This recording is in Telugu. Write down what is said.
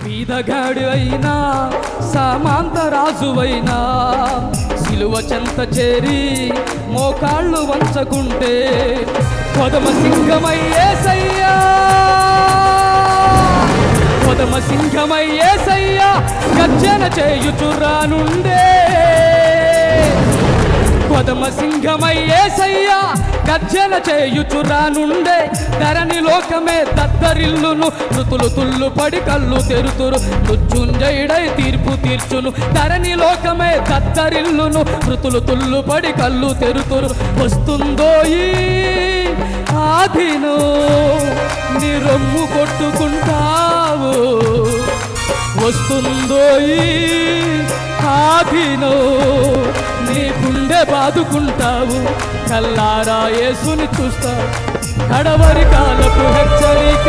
బీదగాడు అయినా సామాంత రాజువైనా సిలువ చెంత చేరి మోకాళ్ళు వంచకుంటే కొదమ సింహమై యేసయ్యా, కొదమ సింహమై యేసయ్యా గర్జన చేయుచురానుండే, కొదమ సింహమై యేసయ్యా గర్జన చేయుచురానుండే. ధరణి లోకమే దద్దరిల్లును, మృతులు తుల్లు పడి కళ్ళు తెరుతురు, మృత్యుంజయుడై తీర్పు తీర్చును. ధరణి లోకమే దద్దరిల్లును, మృతులు తుల్లు పడి కళ్ళు తెరుతురు. వస్తుందో ఈ ఆదిను నీ రొమ్ము కొట్టుకుంటావు, వస్తుందో ఈ ఆదిను నీ గుండె బాదుకుంటావు. కల్లారా యేసుని చూస్తావు, కడవరి కాలపు హెచ్చరిక.